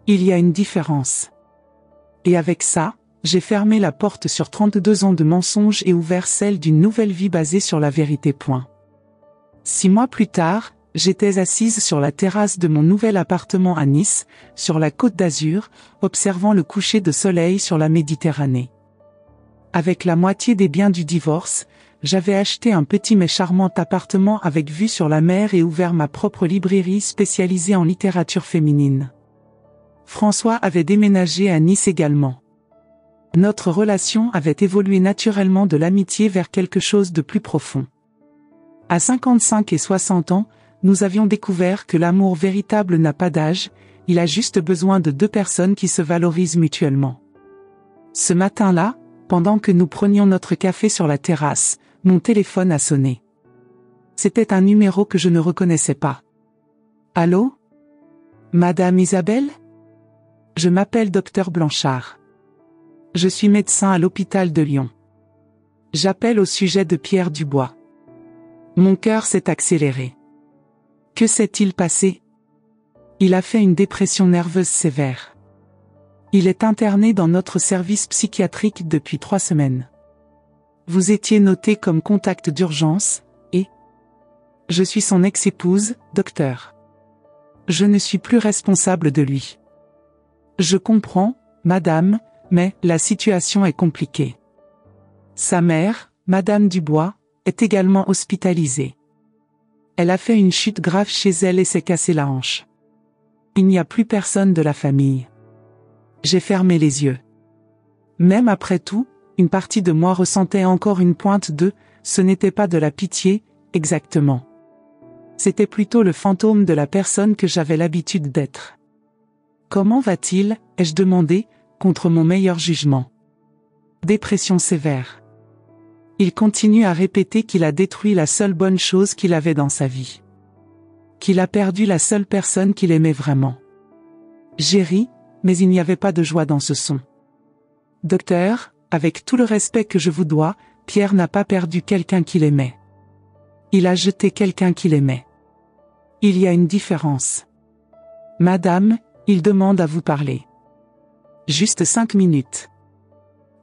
Il y a une différence. Et avec ça, j'ai fermé la porte sur 32 ans de mensonges et ouvert celle d'une nouvelle vie basée sur la vérité. 6 mois plus tard, j'étais assise sur la terrasse de mon nouvel appartement à Nice, sur la Côte d'Azur, observant le coucher de soleil sur la Méditerranée. Avec la moitié des biens du divorce, j'avais acheté un petit mais charmant appartement avec vue sur la mer et ouvert ma propre librairie spécialisée en littérature féminine. François avait déménagé à Nice également. Notre relation avait évolué naturellement de l'amitié vers quelque chose de plus profond. À 55 et 60 ans, nous avions découvert que l'amour véritable n'a pas d'âge, il a juste besoin de 2 personnes qui se valorisent mutuellement. Ce matin-là, pendant que nous prenions notre café sur la terrasse, mon téléphone a sonné. C'était un numéro que je ne reconnaissais pas. Allô? Madame Isabelle? Je m'appelle Dr Blanchard. Je suis médecin à l'hôpital de Lyon. J'appelle au sujet de Pierre Dubois. Mon cœur s'est accéléré. Que s'est-il passé? Il a fait une dépression nerveuse sévère. Il est interné dans notre service psychiatrique depuis 3 semaines. Vous étiez noté comme contact d'urgence, et... Je suis son ex-épouse, docteur. Je ne suis plus responsable de lui. Je comprends, madame, mais la situation est compliquée. Sa mère, Madame Dubois, est également hospitalisée. Elle a fait une chute grave chez elle et s'est cassé la hanche. Il n'y a plus personne de la famille. J'ai fermé les yeux. Même après tout, une partie de moi ressentait encore une pointe de « ce n'était pas de la pitié », exactement. C'était plutôt le fantôme de la personne que j'avais l'habitude d'être. « Comment va-t-il » ai-je demandé, contre mon meilleur jugement. « Dépression sévère. » Il continue à répéter qu'il a détruit la seule bonne chose qu'il avait dans sa vie. Qu'il a perdu la seule personne qu'il aimait vraiment. J'ai ri, mais il n'y avait pas de joie dans ce son. « Docteur, avec tout le respect que je vous dois, Pierre n'a pas perdu quelqu'un qu'il aimait. Il a jeté quelqu'un qu'il aimait. Il y a une différence. Madame, il demande à vous parler. Juste 5 minutes. »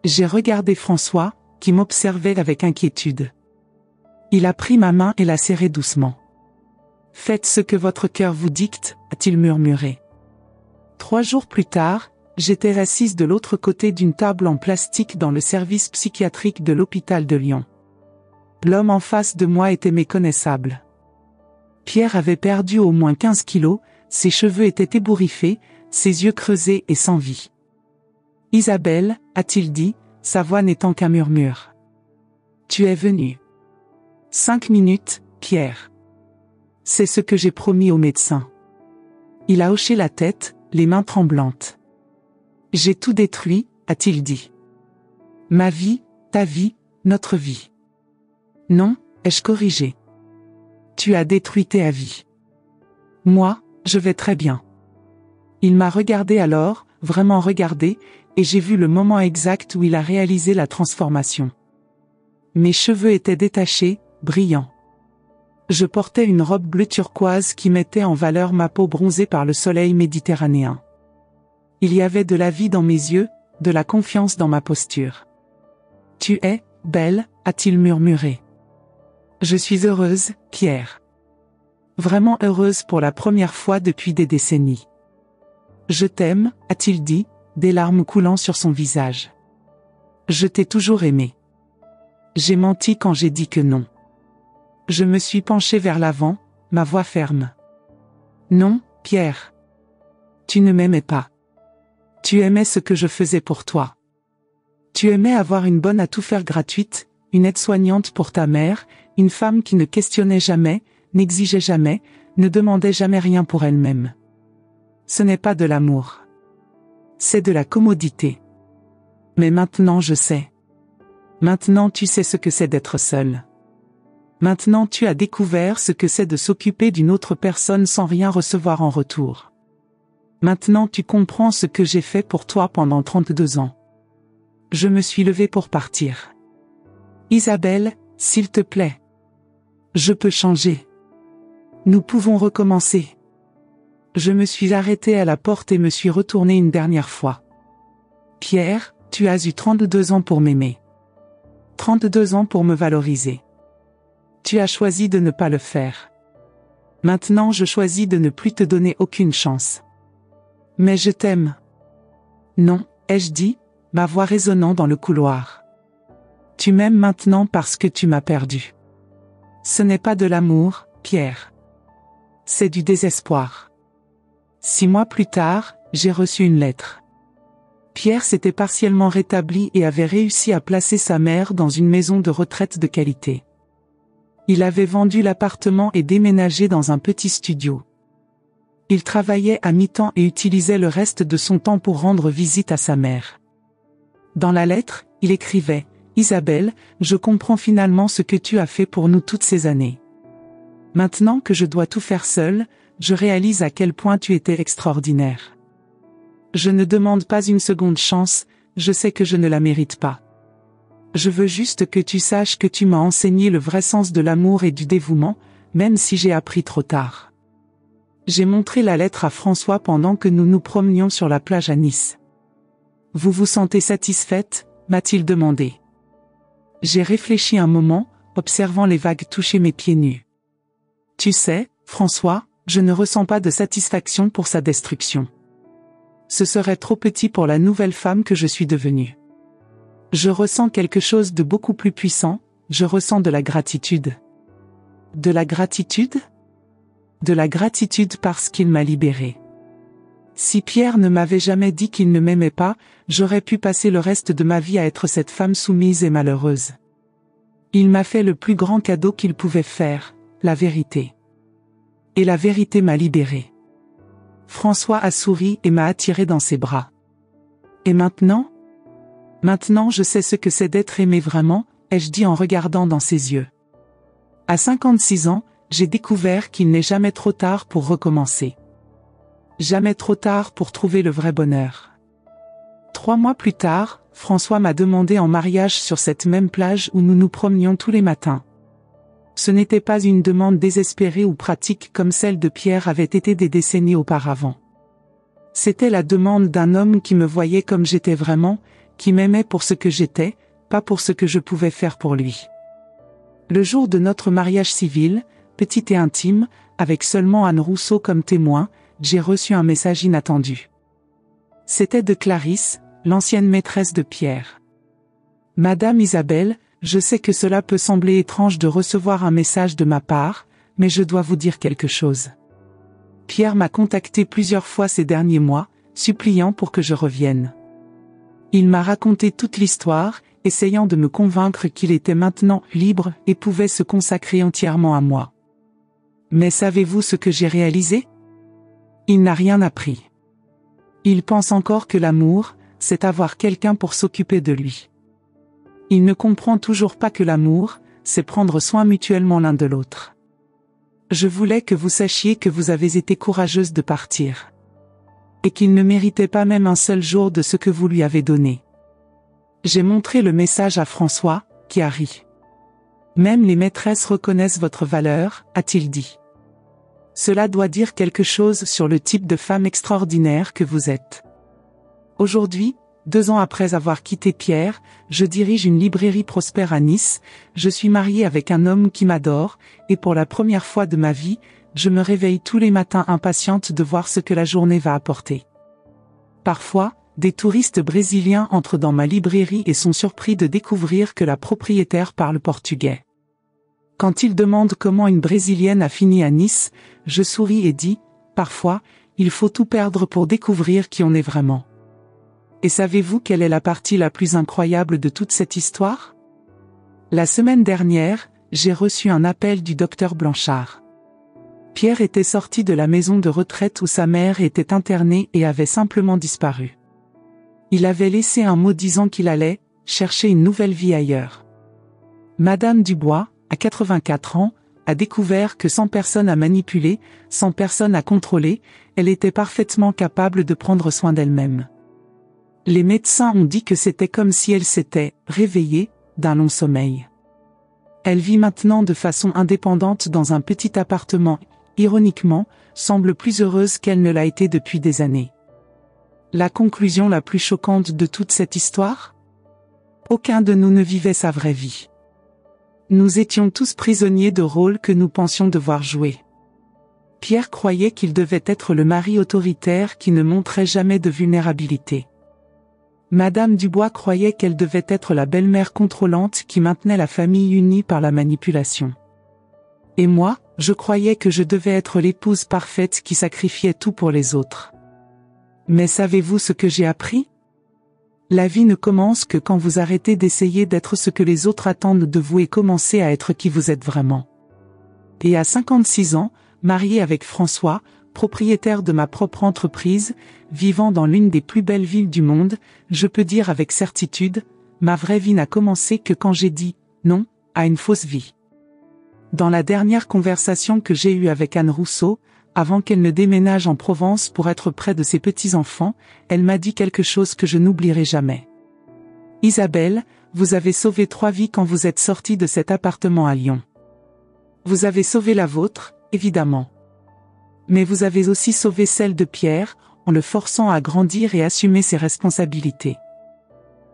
J'ai regardé François, qui m'observait avec inquiétude. Il a pris ma main et l'a serrée doucement. « Faites ce que votre cœur vous dicte », a-t-il murmuré. 3 jours plus tard, j'étais assise de l'autre côté d'une table en plastique dans le service psychiatrique de l'hôpital de Lyon. L'homme en face de moi était méconnaissable. Pierre avait perdu au moins 15 kilos, ses cheveux étaient ébouriffés, ses yeux creusés et sans vie. « Isabelle » a-t-il dit, sa voix n'étant qu'un murmure. « Tu es venue. » 5 minutes, Pierre. C'est ce que j'ai promis au médecin. Il a hoché la tête, les mains tremblantes. « J'ai tout détruit » a-t-il dit. « Ma vie, ta vie, notre vie. » « Non » ai-je corrigé. « Tu as détruit ta vie. »« Moi, je vais très bien. » Il m'a regardé alors, vraiment regardé, et j'ai vu le moment exact où il a réalisé la transformation. Mes cheveux étaient détachés, brillants. Je portais une robe bleu turquoise qui mettait en valeur ma peau bronzée par le soleil méditerranéen. Il y avait de la vie dans mes yeux, de la confiance dans ma posture. « Tu es belle » a-t-il murmuré. « Je suis heureuse, Pierre. Vraiment heureuse pour la première fois depuis des décennies. »« Je t'aime » a-t-il dit, des larmes coulant sur son visage. « Je t'ai toujours aimé. » J'ai menti quand j'ai dit que non. Je me suis penchée vers l'avant, ma voix ferme. « Non, Pierre. Tu ne m'aimais pas. Tu aimais ce que je faisais pour toi. Tu aimais avoir une bonne à tout faire gratuite, une aide-soignante pour ta mère, une femme qui ne questionnait jamais, n'exigeait jamais, ne demandait jamais rien pour elle-même. Ce n'est pas de l'amour. C'est de la commodité. Mais maintenant je sais. Maintenant tu sais ce que c'est d'être seul. Maintenant tu as découvert ce que c'est de s'occuper d'une autre personne sans rien recevoir en retour. Maintenant tu comprends ce que j'ai fait pour toi pendant 32 ans. Je me suis levée pour partir. Isabelle, s'il te plaît. Je peux changer. Nous pouvons recommencer. Je me suis arrêtée à la porte et me suis retournée une dernière fois. Pierre, tu as eu 32 ans pour m'aimer. 32 ans pour me valoriser. Tu as choisi de ne pas le faire. Maintenant je choisis de ne plus te donner aucune chance. Mais je t'aime. Non, ai-je dit, ma voix résonnant dans le couloir. Tu m'aimes maintenant parce que tu m'as perdu. Ce n'est pas de l'amour, Pierre. C'est du désespoir. 6 mois plus tard, j'ai reçu une lettre. Pierre s'était partiellement rétabli et avait réussi à placer sa mère dans une maison de retraite de qualité. Il avait vendu l'appartement et déménagé dans un petit studio. Il travaillait à mi-temps et utilisait le reste de son temps pour rendre visite à sa mère. Dans la lettre, il écrivait « Isabelle, je comprends finalement ce que tu as fait pour nous toutes ces années. Maintenant que je dois tout faire seule, je réalise à quel point tu étais extraordinaire. Je ne demande pas une seconde chance, je sais que je ne la mérite pas. Je veux juste que tu saches que tu m'as enseigné le vrai sens de l'amour et du dévouement, même si j'ai appris trop tard. » J'ai montré la lettre à François pendant que nous nous promenions sur la plage à Nice. « Vous vous sentez satisfaite ?» m'a-t-il demandé. J'ai réfléchi un moment, observant les vagues toucher mes pieds nus. « Tu sais, François, je ne ressens pas de satisfaction pour sa destruction. Ce serait trop petit pour la nouvelle femme que je suis devenue. Je ressens quelque chose de beaucoup plus puissant, je ressens de la gratitude. » De la gratitude ? De la gratitude parce qu'il m'a libérée. Si Pierre ne m'avait jamais dit qu'il ne m'aimait pas, j'aurais pu passer le reste de ma vie à être cette femme soumise et malheureuse. Il m'a fait le plus grand cadeau qu'il pouvait faire, la vérité. Et la vérité m'a libérée. François a souri et m'a attiré dans ses bras. Et maintenant? Maintenant je sais ce que c'est d'être aimé vraiment, ai-je dit en regardant dans ses yeux. À 56 ans, j'ai découvert qu'il n'est jamais trop tard pour recommencer. Jamais trop tard pour trouver le vrai bonheur. 3 mois plus tard, François m'a demandé en mariage sur cette même plage où nous nous promenions tous les matins. Ce n'était pas une demande désespérée ou pratique comme celle de Pierre avait été des décennies auparavant. C'était la demande d'un homme qui me voyait comme j'étais vraiment, qui m'aimait pour ce que j'étais, pas pour ce que je pouvais faire pour lui. Le jour de notre mariage civil, petit et intime, avec seulement Anne Rousseau comme témoin, j'ai reçu un message inattendu. C'était de Clarisse, l'ancienne maîtresse de Pierre. Madame Isabelle, je sais que cela peut sembler étrange de recevoir un message de ma part, mais je dois vous dire quelque chose. Pierre m'a contacté plusieurs fois ces derniers mois, suppliant pour que je revienne. Il m'a raconté toute l'histoire, essayant de me convaincre qu'il était maintenant libre et pouvait se consacrer entièrement à moi. Mais savez-vous ce que j'ai réalisé? Il n'a rien appris. Il pense encore que l'amour, c'est avoir quelqu'un pour s'occuper de lui. Il ne comprend toujours pas que l'amour, c'est prendre soin mutuellement l'un de l'autre. Je voulais que vous sachiez que vous avez été courageuse de partir. Et qu'il ne méritait pas même un seul jour de ce que vous lui avez donné. J'ai montré le message à François, qui a ri. Même les maîtresses reconnaissent votre valeur, a-t-il dit. Cela doit dire quelque chose sur le type de femme extraordinaire que vous êtes. Aujourd'hui, 2 ans après avoir quitté Pierre, je dirige une librairie prospère à Nice, je suis mariée avec un homme qui m'adore, et pour la première fois de ma vie, je me réveille tous les matins impatiente de voir ce que la journée va apporter. Parfois, des touristes brésiliens entrent dans ma librairie et sont surpris de découvrir que la propriétaire parle portugais. Quand ils demandent comment une Brésilienne a fini à Nice, je souris et dis, parfois, il faut tout perdre pour découvrir qui on est vraiment. Et savez-vous quelle est la partie la plus incroyable de toute cette histoire? La semaine dernière, j'ai reçu un appel du docteur Blanchard. Pierre était sorti de la maison de retraite où sa mère était internée et avait simplement disparu. Il avait laissé un mot disant qu'il allait chercher une nouvelle vie ailleurs. Madame Dubois, à 84 ans, a découvert que sans personne à manipuler, sans personne à contrôler, elle était parfaitement capable de prendre soin d'elle-même. Les médecins ont dit que c'était comme si elle s'était réveillée d'un long sommeil. Elle vit maintenant de façon indépendante dans un petit appartement, ironiquement, semble plus heureuse qu'elle ne l'a été depuis des années. La conclusion la plus choquante de toute cette histoire? Aucun de nous ne vivait sa vraie vie. Nous étions tous prisonniers de rôles que nous pensions devoir jouer. Pierre croyait qu'il devait être le mari autoritaire qui ne montrait jamais de vulnérabilité. Madame Dubois croyait qu'elle devait être la belle-mère contrôlante qui maintenait la famille unie par la manipulation. Et moi, je croyais que je devais être l'épouse parfaite qui sacrifiait tout pour les autres. Mais savez-vous ce que j'ai appris? La vie ne commence que quand vous arrêtez d'essayer d'être ce que les autres attendent de vous et commencez à être qui vous êtes vraiment. Et à 56 ans, mariée avec François, propriétaire de ma propre entreprise, vivant dans l'une des plus belles villes du monde, je peux dire avec certitude, ma vraie vie n'a commencé que quand j'ai dit non à une fausse vie. Dans la dernière conversation que j'ai eue avec Anne Rousseau, avant qu'elle ne déménage en Provence pour être près de ses petits-enfants, elle m'a dit quelque chose que je n'oublierai jamais. Isabelle, vous avez sauvé 3 vies quand vous êtes sortie de cet appartement à Lyon. Vous avez sauvé la vôtre, évidemment. Mais vous avez aussi sauvé celle de Pierre, en le forçant à grandir et assumer ses responsabilités.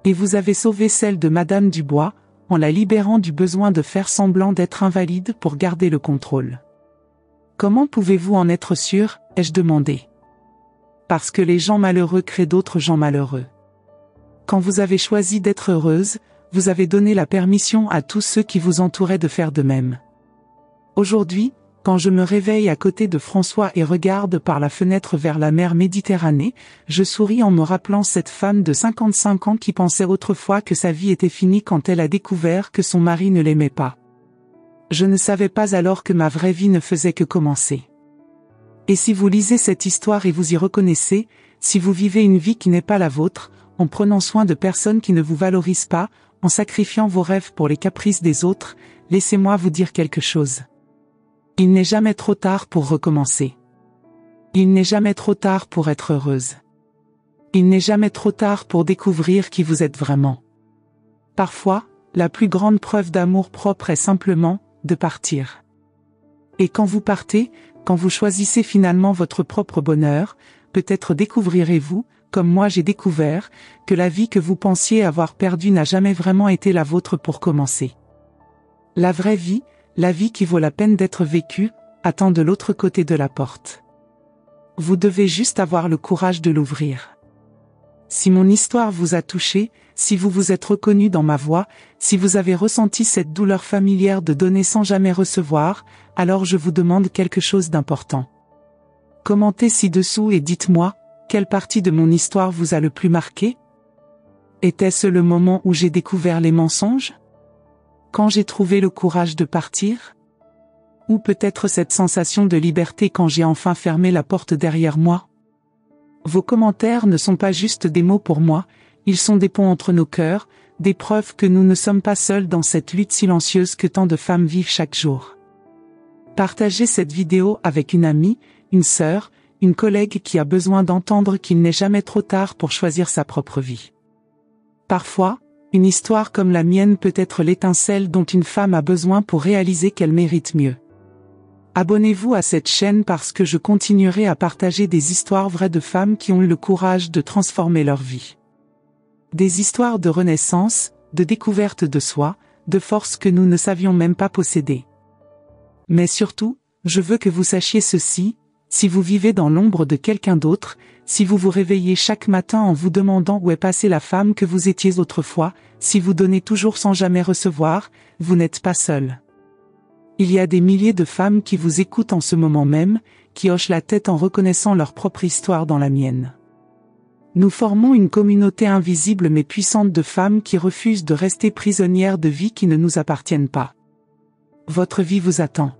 Et vous avez sauvé celle de Madame Dubois, en la libérant du besoin de faire semblant d'être invalide pour garder le contrôle. Comment pouvez-vous en être sûr, ai-je demandé. Parce que les gens malheureux créent d'autres gens malheureux. Quand vous avez choisi d'être heureuse, vous avez donné la permission à tous ceux qui vous entouraient de faire de même. Aujourd'hui, Quand je me réveille à côté de François et regarde par la fenêtre vers la mer Méditerranée, je souris en me rappelant cette femme de 55 ans qui pensait autrefois que sa vie était finie quand elle a découvert que son mari ne l'aimait pas. Je ne savais pas alors que ma vraie vie ne faisait que commencer. Et si vous lisez cette histoire et vous y reconnaissez, si vous vivez une vie qui n'est pas la vôtre, en prenant soin de personnes qui ne vous valorisent pas, en sacrifiant vos rêves pour les caprices des autres, laissez-moi vous dire quelque chose. Il n'est jamais trop tard pour recommencer. Il n'est jamais trop tard pour être heureuse. Il n'est jamais trop tard pour découvrir qui vous êtes vraiment. Parfois, la plus grande preuve d'amour propre est simplement de partir. Et quand vous partez, quand vous choisissez finalement votre propre bonheur, peut-être découvrirez-vous, comme moi j'ai découvert, que la vie que vous pensiez avoir perdue n'a jamais vraiment été la vôtre pour commencer. La vraie vie, la vie qui vaut la peine d'être vécue, attend de l'autre côté de la porte. Vous devez juste avoir le courage de l'ouvrir. Si mon histoire vous a touché, si vous vous êtes reconnu dans ma voix, si vous avez ressenti cette douleur familière de donner sans jamais recevoir, alors je vous demande quelque chose d'important. Commentez ci-dessous et dites-moi, quelle partie de mon histoire vous a le plus marqué? Était-ce le moment où j'ai découvert les mensonges? Quand j'ai trouvé le courage de partir? Ou peut-être cette sensation de liberté quand j'ai enfin fermé la porte derrière moi? Vos commentaires ne sont pas juste des mots pour moi, ils sont des ponts entre nos cœurs, des preuves que nous ne sommes pas seuls dans cette lutte silencieuse que tant de femmes vivent chaque jour. Partagez cette vidéo avec une amie, une sœur, une collègue qui a besoin d'entendre qu'il n'est jamais trop tard pour choisir sa propre vie. Parfois, une histoire comme la mienne peut être l'étincelle dont une femme a besoin pour réaliser qu'elle mérite mieux. Abonnez-vous à cette chaîne parce que je continuerai à partager des histoires vraies de femmes qui ont eu le courage de transformer leur vie. Des histoires de renaissance, de découverte de soi, de force que nous ne savions même pas posséder. Mais surtout, je veux que vous sachiez ceci, si vous vivez dans l'ombre de quelqu'un d'autre, si vous vous réveillez chaque matin en vous demandant où est passée la femme que vous étiez autrefois, si vous donnez toujours sans jamais recevoir, vous n'êtes pas seul. Il y a des milliers de femmes qui vous écoutent en ce moment même, qui hochent la tête en reconnaissant leur propre histoire dans la mienne. Nous formons une communauté invisible mais puissante de femmes qui refusent de rester prisonnières de vies qui ne nous appartiennent pas. Votre vie vous attend.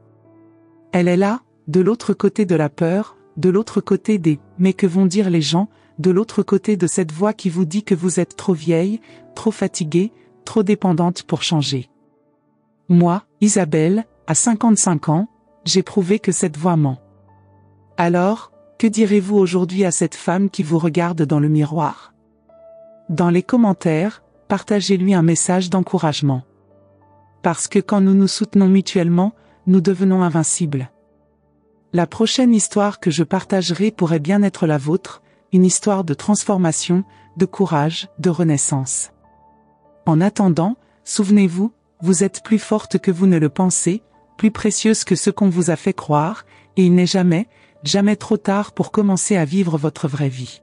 Elle est là, de l'autre côté de la peur, de l'autre côté des « mais que vont dire les gens », de l'autre côté de cette voix qui vous dit que vous êtes trop vieille, trop fatiguée, trop dépendante pour changer. Moi, Isabelle, à 55 ans, j'ai prouvé que cette voix ment. Alors, que direz-vous aujourd'hui à cette femme qui vous regarde dans le miroir? Dans les commentaires, partagez-lui un message d'encouragement. Parce que quand nous nous soutenons mutuellement, nous devenons invincibles. La prochaine histoire que je partagerai pourrait bien être la vôtre, une histoire de transformation, de courage, de renaissance. En attendant, souvenez-vous, vous êtes plus forte que vous ne le pensez, plus précieuse que ce qu'on vous a fait croire, et il n'est jamais, jamais trop tard pour commencer à vivre votre vraie vie.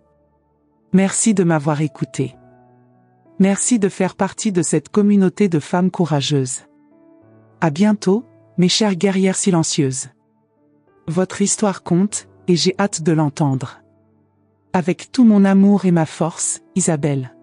Merci de m'avoir écouté. Merci de faire partie de cette communauté de femmes courageuses. À bientôt, mes chères guerrières silencieuses. Votre histoire compte, et j'ai hâte de l'entendre. Avec tout mon amour et ma force, Isabelle.